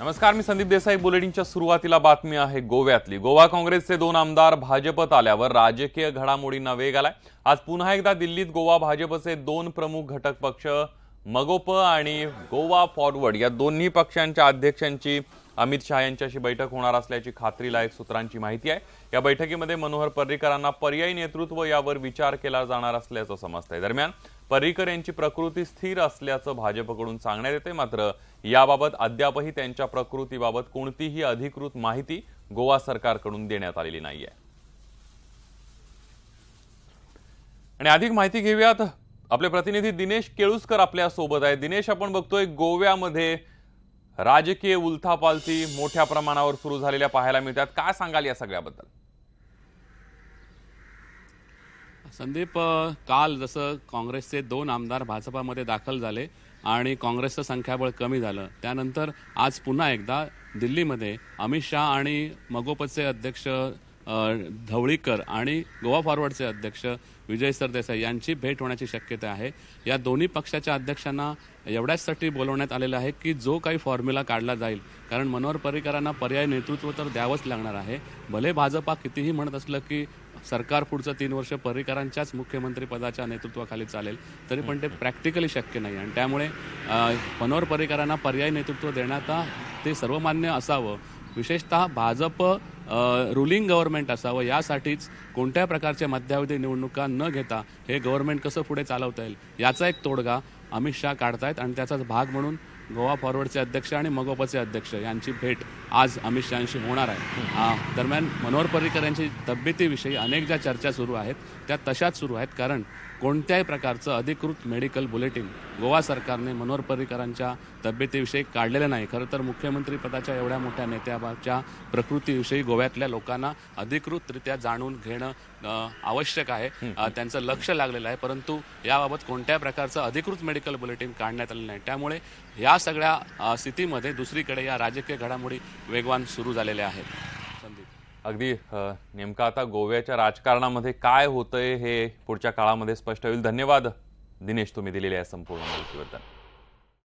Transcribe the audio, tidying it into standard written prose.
नमस्कार, मी संदीप देसाई। बुलेटिनच्या सुरुवातीला बातमी आहे गोव्यातली। गोवा काँग्रेसचे 2 आमदार भाजपत आल्यावर राजकीय घडामोडींना वेग आलाय। आज पुन्हा एकदा दिल्लीत गोवा भाजपचे 2 प्रमुख घटक पक्ष मगोप आणि गोवा फॉरवर्ड या दोन्ही पक्षांच्या अध्यक्षांची अमित शाह यांच्याशी बैठक होणार असल्याची खात्रीलायक सूत्रांची माहिती आहे। या बैठकीमध्ये मनोहर पर्रीकरांना पर्यायी नेतृत्व यावर विचार केला जाणार असल्याचं समजतंय। दरम्यान पर्रीकर यांची प्रकृती स्थिर असल्याचं भाजपकडून सांगण्यात येते, मात्र याबाबत अद्यापही त्यांच्या प्रकृतीबाबत कोणतीही अधिकृत माहिती गोवा सरकारकडून देण्यात आलेली नाहीये। आणि अधिक माहिती घेऊयात, आपले प्रतिनिधी दिनेश केळुस्कर आपल्या सोबत आहे। दिनेश, आपण बघतोय गोव्यामध्ये राजकीय उलथापालथी मोठ्या प्रमाणावर सुरू झालेल्या पाहायला मिळतात। काय सांगाल या सगळ्याबद्दल? संदीप, काल जसं काँग्रेसचे 2 आमदार भाजपामध्ये दाखल झाले आणि काँग्रेसचं संख्याबळ कमी झालं, त्यानंतर आज पुन्हा एकदा दिल्लीमध्ये अमित शाह आणि मगोपचे अध्यक्ष धवळीकर आणि गोवा फॉरवर्डचे अध्यक्ष विजय सरदेसाई यांची भेट होण्याची शक्यता आहे। या दोन्ही पक्षाच्या अध्यक्षांना एवढ्याचसाठी बोलवण्यात आलेलं आहे की जो काही फॉर्म्युला काढला जाईल, कारण मनोहर पर्रीकरांना पर्याय नेतृत्व तर द्यावंच लागणार आहे। भले भाजपा कितीही म्हणत असलं की सरकार पुढचं 3 वर्ष पर्रीकरांच्याच मुख्यमंत्री पदाच्या नेतृत्वाखाली चालेल, तरी पण ते प्रॅक्टिकली शक्य नाही आणि त्यामुळे मनोहर पर्रीकरांना पर्यायी नेतृत्व देण्यात ते सर्वमान्य असावं, विशेषतः भाजप रुलिंग गव्हर्नमेंट असावं, यासाठीच कोणत्या प्रकारच्या मध्यावधी निवडणुका न घेता हे गव्हर्नमेंट कसं पुढे चालवता येईल याचा एक तोडगा अमित शाह काढतायत आणि त्याचाच भाग म्हणून गोवा फॉरवर्डचे अध्यक्ष आणि मगोपचे अध्यक्ष यांची भेट आज अमित शहांशी होणार आहे। दरम्यान मनोहर पर्रीकर यांची तब्येतीविषयी अनेक ज्या चर्चा सुरू आहेत त्या तशाच सुरू आहेत, कारण कोणत्याही प्रकारचं अधिकृत मेडिकल बुलेटिन गोवा सरकारने मनोहर पर्रीकरांच्या तब्येतीविषयी काढलेलं नाही। खरं तर मुख्यमंत्री पदाच्या एवढ्या मोठ्या नेत्याच्या प्रकृतीविषयी गोव्यातल्या लोकांना अधिकृतरित्या जाणून घेणं आवश्यक आहे, त्यांचं लक्ष लागलेलं आहे, परंतु याबाबत कोणत्या प्रकारचं अधिकृत मेडिकल बुलेटिन काढण्यात आलं नाही। त्यामुळे या सगळ्या स्थितीमध्ये दुसरीकडे या राजकीय घडामोडी वेगवान सुरू झालेल्या आहेत। अगदी नेमका आता गोव्याच्या राजकारणामध्ये काय होतंय हे पुढच्या काळामध्ये स्पष्ट होईल। धन्यवाद दिनेश, तुम्ही दिलेल्या संपूर्ण माहितीबद्दल।